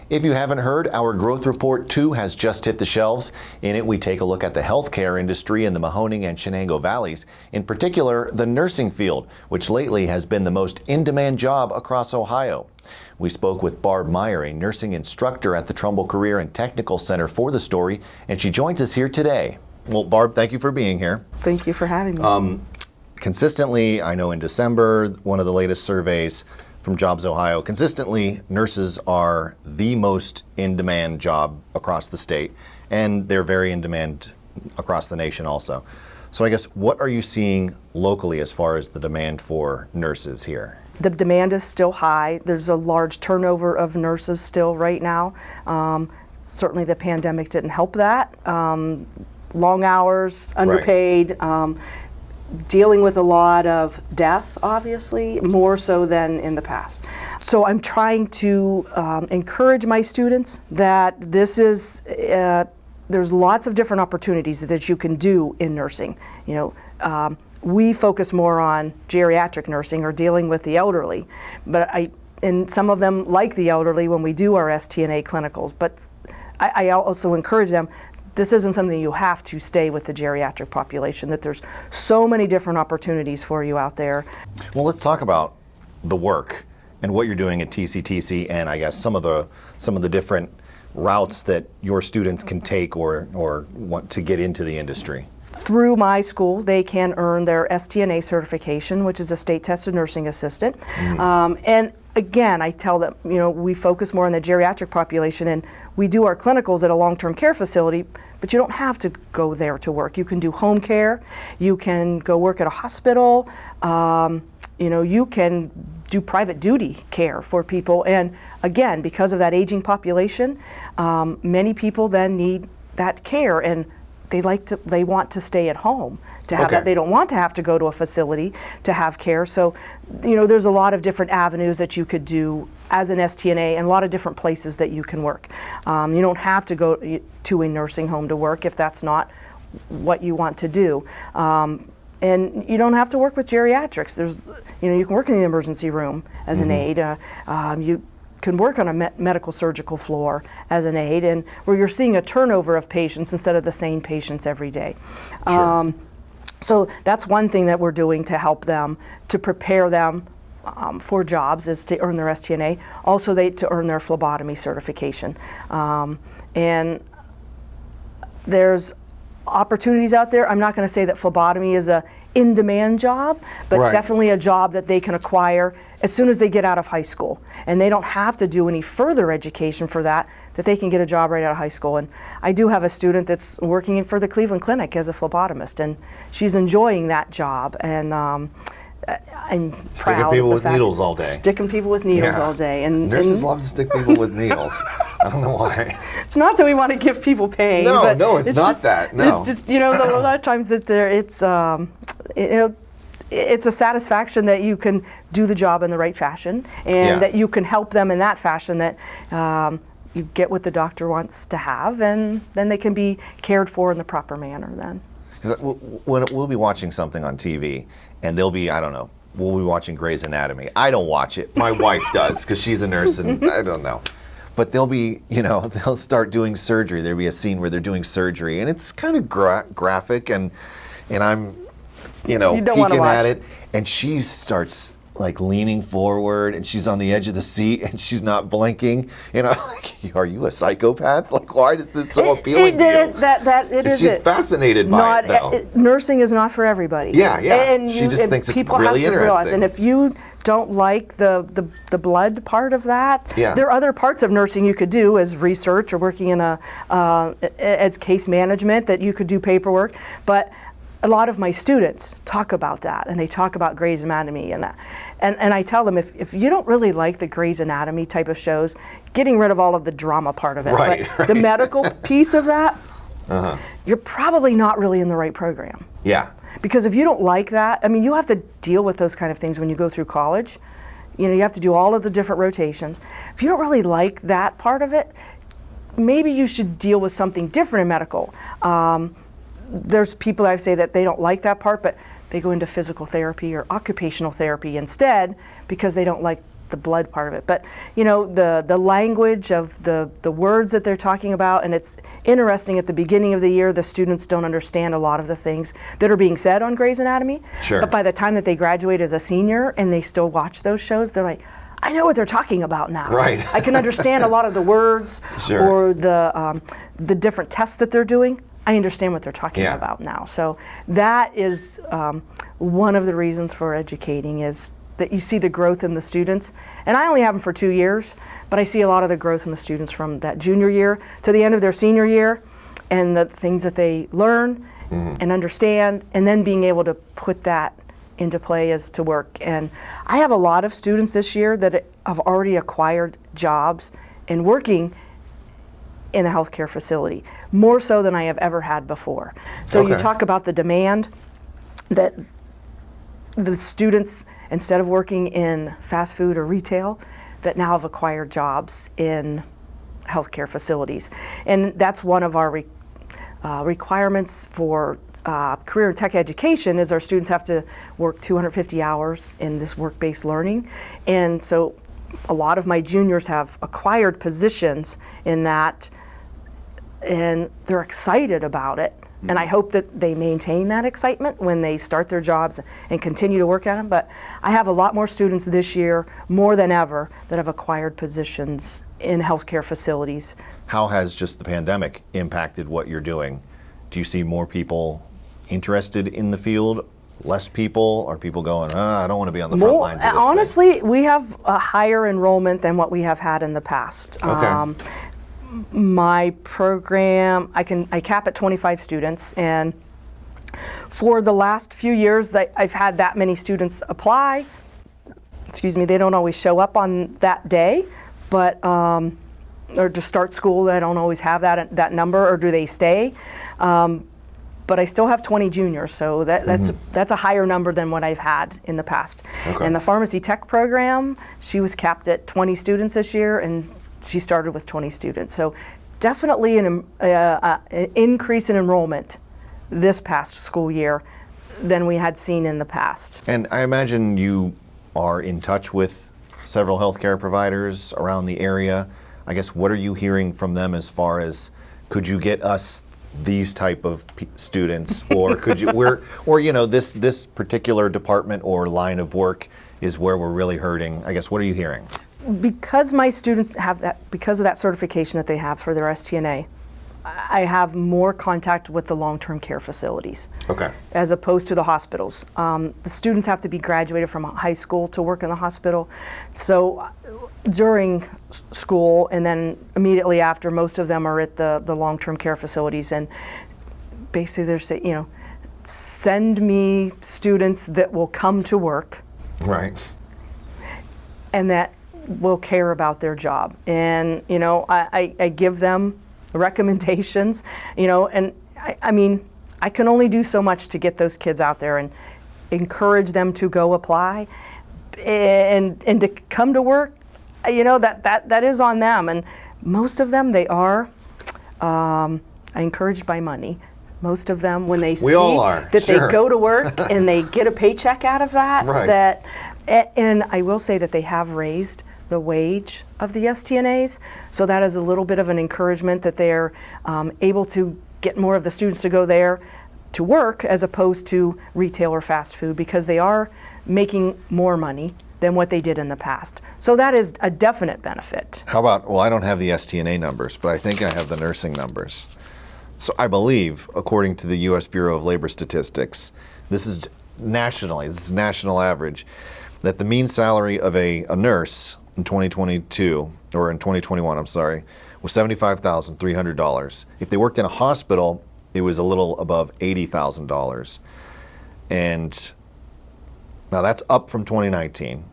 If you haven't heard, our Growth Report 2 has just hit the shelves. In it, we take a look at the healthcare industry in the Mahoning and Shenango valleys, in particular the nursing field, which lately has been the most in-demand job across Ohio. We spoke with Barb Meyer, a nursing instructor at the Trumbull Career and Technical Center, for the story, and she joins us here today. Well, Barb, thank you for being here. Thank you for having me. Consistently, I know in December, one of the latest surveys from Jobs Ohio, consistently nurses are the most in-demand job across the state, and they're very in demand across the nation also. So I guess, what are you seeing locally as far as the demand for nurses here? The demand is still high. There's a large turnover of nurses still right now. Certainly the pandemic didn't help that. Long hours, underpaid, dealing with a lot of death, obviously, more so than in the past. So I'm trying to encourage my students that this is, there's lots of different opportunities that you can do in nursing. You know, we focus more on geriatric nursing or dealing with the elderly, but and some of them like the elderly when we do our STNA clinicals, but I also encourage them, this isn't something you have to stay with the geriatric population, that there's so many different opportunities for you out there. Well, let's talk about the work and what you're doing at TCTC, and I guess some of the different routes that your students can take or want to get into the industry. Through my school, they can earn their STNA certification, which is a state-tested nursing assistant. And again, I tell them, you know, we focus more on the geriatric population, and we do our clinicals at a long-term care facility, but you don't have to go there to work. You can do home care, you can go work at a hospital, you know, you can do private duty care for people. And again, because of that aging population, many people then need that care, and they want to stay at home to have that. They don't want to have to go to a facility to have care. So, you know, there's a lot of different avenues that you could do as an STNA, and a lot of different places that you can work. You don't have to go to a nursing home to work if that's not what you want to do. And you don't have to work with geriatrics. There's, you know, you can work in the emergency room as an aide. You can work on a medical surgical floor as an aide, and where you're seeing a turnover of patients instead of the same patients every day. Sure. So that's one thing that we're doing to help them, to prepare them for jobs, is to earn their STNA. Also, to earn their phlebotomy certification. And there's opportunities out there. I'm not going to say that phlebotomy is a in-demand job, but definitely a job that they can acquire as soon as they get out of high school. And they don't have to do any further education for that they can get a job right out of high school. And I do have a student that's working for the Cleveland Clinic as a phlebotomist, and she's enjoying that job. And I'm sticking people with needles all day. Sticking people with needles all day. And nurses love to stick people with needles. I don't know why. It's not that we want to give people pain. No, but no, it's not just, that. No. It's just, you know, a lot of times that it's you know, it's a satisfaction that you can do the job in the right fashion, and that you can help them in that fashion, that you get what the doctor wants to have, and then they can be cared for in the proper manner then. Because we'll be watching something on TV, and they'll be, I don't know, we'll be watching Grey's Anatomy. I don't watch it. My wife does, because she's a nurse, and I don't know. But they'll be, you know, they'll start doing surgery. There'll be a scene where they're doing surgery, and it's kind of graphic, and I'm, you know, peeking at it, and she starts like leaning forward, and she's on the edge of the seat, and she's not blinking. And I'm like, are you a psychopath? Like, why is this so appealing to you? She's fascinated by it, though. Nursing is not for everybody. Yeah, yeah. And she just thinks it's really interesting. Realize, and if you don't like the blood part of that, there are other parts of nursing you could do, as research or working in as case management, that you could do paperwork. But a lot of my students talk about that, and they talk about Grey's Anatomy and that. And I tell them, if you don't really like the Grey's Anatomy type of shows, getting rid of all of the drama part of it, but the medical piece of that, you're probably not really in the right program. Yeah. Because if you don't like that, I mean, you have to deal with those kind of things when you go through college. You know, you have to do all of the different rotations. If you don't really like that part of it, maybe you should deal with something different in medical. There's people I say that they don't like that part, but they go into physical therapy or occupational therapy instead, because they don't like the blood part of it. But you know, the language of the words that they're talking about, and it's interesting, at the beginning of the year the students don't understand a lot of the things that are being said on Grey's Anatomy. Sure. But by the time that they graduate as a senior and they still watch those shows, they're like, I know what they're talking about now. Right. I can understand a lot of the words Sure. or the different tests that they're doing. I understand what they're talking Yeah. about now. So that is one of the reasons for educating, is that you see the growth in the students. And I only have them for 2 years, but I see a lot of the growth in the students from that junior year to the end of their senior year, and the things that they learn and understand, and then being able to put that into play as to work. And I have a lot of students this year that have already acquired jobs and working in a healthcare facility, more so than I have ever had before. So you Okay. talk about the demand that the students, instead of working in fast food or retail, that now have acquired jobs in healthcare facilities. And that's one of our requirements for career and tech education, is our students have to work 250 hours in this work-based learning. And so a lot of my juniors have acquired positions in that, and they're excited about it. And I hope that they maintain that excitement when they start their jobs and continue to work at them. But I have a lot more students this year, more than ever, that have acquired positions in healthcare facilities. How has just the pandemic impacted what you're doing? Do you see more people interested in the field? Less people? Are people going, I don't want to be on the front lines of this thing? Honestly, we have a higher enrollment than what we have had in the past. Okay. My program, I cap at 25 students, and for the last few years that I've had that many students apply, they don't always show up on that day, but or to start school, they don't always have that number, or do they stay? But I still have 20 juniors, so that's a higher number than what I've had in the past. Okay. And the pharmacy tech program, she was capped at 20 students this year, and she started with 20 students. So definitely an increase in enrollment this past school year than we had seen in the past. And I imagine you are in touch with several healthcare providers around the area. I guess, what are you hearing from them as far as, could you get us these type of students, or could you, this particular department or line of work is where we're really hurting? I guess, what are you hearing? Because my students have that, because of that certification that they have for their STNA, I have more contact with the long-term care facilities. Okay. As opposed to the hospitals. The students have to be graduated from high school to work in the hospital. So during school and then immediately after, most of them are at the long-term care facilities, and basically they're saying, send me students that will come to work. Right. And that will care about their job. And I give them recommendations, and I mean, I can only do so much to get those kids out there and encourage them to go apply and to come to work. That is on them, and most of them, they are encouraged by money. Most of them, when they see that they go to work and they get a paycheck out of that, right. And I will say that they have raised the wage of the STNAs, so that is a little bit of an encouragement that they're able to get more of the students to go there to work as opposed to retail or fast food, because they are making more money than what they did in the past. So that is a definite benefit. How about, I don't have the STNA numbers, but I think I have the nursing numbers. So I believe, according to the U.S. Bureau of Labor Statistics, this is national average, that the mean salary of a nurse in 2022, or in 2021, I'm sorry, was $75,300. If they worked in a hospital, it was a little above $80,000. And now that's up from 2019.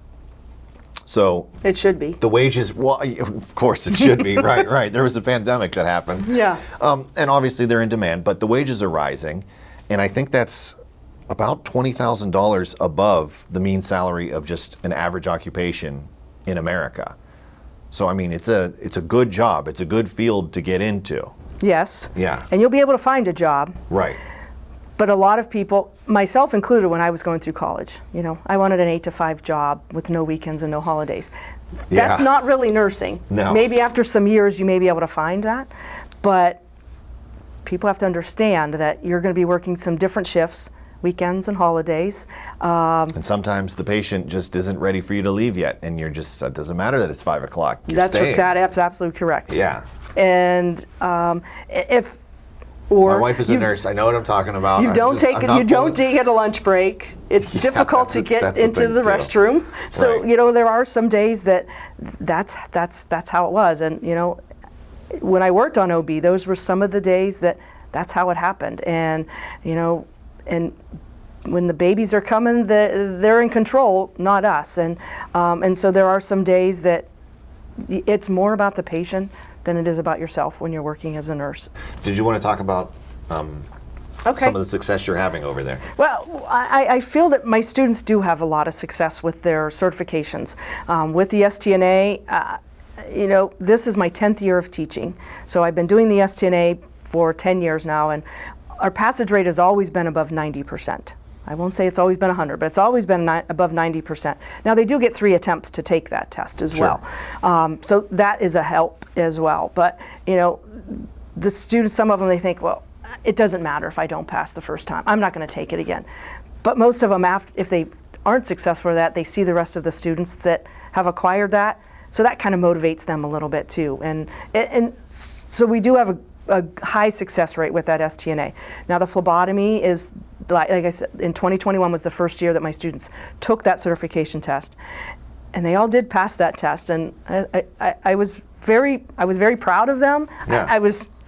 So it should be. The wages, of course it should be, right. There was a pandemic that happened. Yeah. And obviously they're in demand, but the wages are rising. And I think that's about $20,000 above the mean salary of just an average occupation in America. So I mean, it's a good job. It's a good field to get into. Yes. Yeah. And you'll be able to find a job. Right. But a lot of people, myself included, when I was going through college, I wanted an 8 to 5 job with no weekends and no holidays. That's Yeah. not really nursing. No. Maybe after some years you may be able to find that, but people have to understand that you're going to be working some different shifts, weekends and holidays. And sometimes the patient just isn't ready for you to leave yet, and it doesn't matter that it's 5 o'clock. You're staying. That's absolutely correct. Yeah. And My wife is a nurse. I know what I'm talking about. You don't take a lunch break. It's difficult to get into the restroom. So Right. there are some days that's how it was. And when I worked on OB, those were some of the days that's how it happened. And and when the babies are coming, they're in control, not us. And so there are some days that it's more about the patient than it is about yourself when you're working as a nurse. Did you want to talk about some of the success you're having over there? Well, I feel that my students do have a lot of success with their certifications. With the STNA, this is my 10th year of teaching. So I've been doing the STNA for 10 years now, and our passage rate has always been above 90%. I won't say it's always been 100, but it's always been above 90%. Now they do get 3 attempts to take that test as Sure. well. So that is a help as well. But the students, some of them, they think, well, it doesn't matter if I don't pass the first time. I'm not going to take it again. But most of them, if they aren't successful with that, they see the rest of the students that have acquired that. So that kind of motivates them a little bit too. And so we do have a high success rate with that STNA. Now the phlebotomy is, like I said, in 2021 was the first year that my students took that certification test, and they all did pass that test. And I was very proud of them. Yeah. I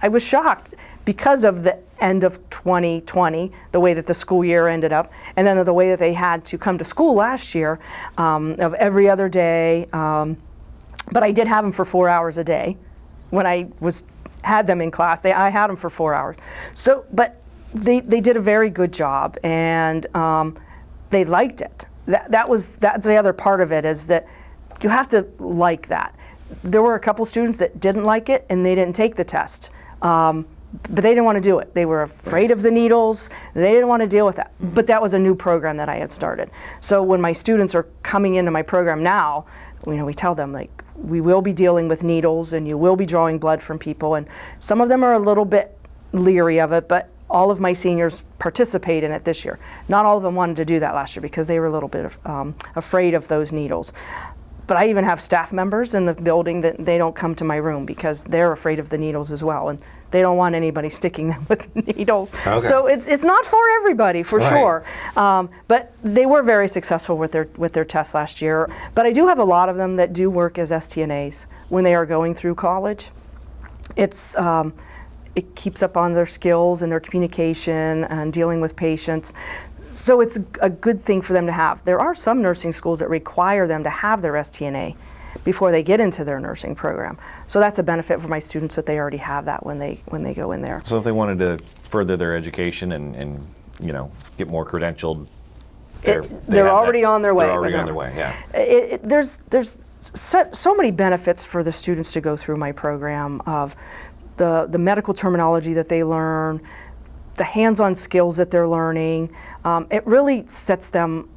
was shocked because of the end of 2020, the way that the school year ended up, and then the way that they had to come to school last year, of every other day. But I did have them for 4 hours a day when I had them in class. I had them for 4 hours. So, but they did a very good job, and they liked it. That's the other part of it, is that you have to like that. There were a couple students that didn't like it, and they didn't take the test. But they didn't want to do it. They were afraid of the needles. They didn't want to deal with that. But that was a new program that I had started. So when my students are coming into my program now, we tell them, like, we will be dealing with needles, and you will be drawing blood from people. And some of them are a little bit leery of it, but all of my seniors participate in it this year. Not all of them wanted to do that last year because they were a little bit afraid of those needles. But I even have staff members in the building that they don't come to my room because they're afraid of the needles as well, and they don't want anybody sticking them with needles. Okay. So it's not for everybody, for Right. sure. But they were very successful with their tests last year. But I do have a lot of them that do work as STNAs when they are going through college. It keeps up on their skills and their communication and dealing with patients. So it's a good thing for them to have. There are some nursing schools that require them to have their STNA before they get into their nursing program. So that's a benefit for my students that they already have that when they go in there. So if they wanted to further their education and get more credentialed, they're already on their way. They're already on their way, yeah. There's so many benefits for the students to go through my program, of the medical terminology that they learn, the hands-on skills that they're learning. It really sets them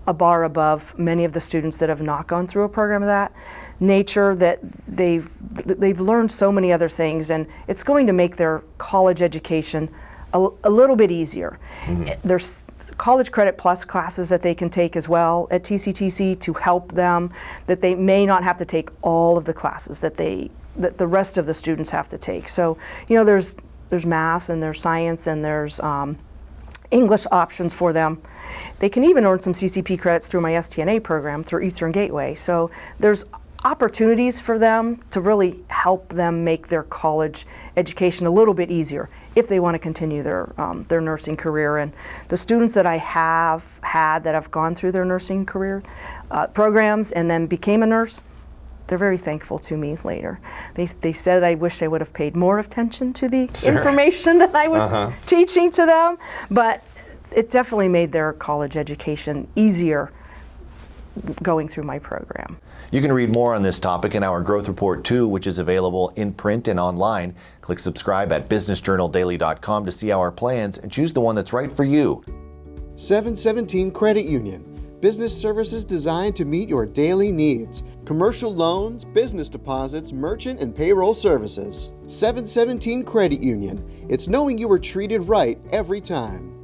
a bar above many of the students that have not gone through a program of that nature, that they've learned so many other things, and it's going to make their college education a little bit easier. Mm-hmm. There's college credit plus classes that they can take as well at TCTC to help them, that they may not have to take all of the classes that the rest of the students have to take. So there's math, and there's science, and there's English options for them. They can even earn some CCP credits through my STNA program through Eastern Gateway. So there's opportunities for them to really help them make their college education a little bit easier if they want to continue their nursing career. And the students that I have had that have gone through their nursing career programs and then became a nurse, they're very thankful to me later. They said I wish they would have paid more attention to the information that I was teaching to them, but it definitely made their college education easier going through my program. You can read more on this topic in our Growth Report 2, which is available in print and online. Click subscribe at businessjournaldaily.com to see our plans and choose the one that's right for you. 717 Credit Union. Business services designed to meet your daily needs. Commercial loans, business deposits, merchant and payroll services. 717 Credit Union. It's knowing you were treated right every time.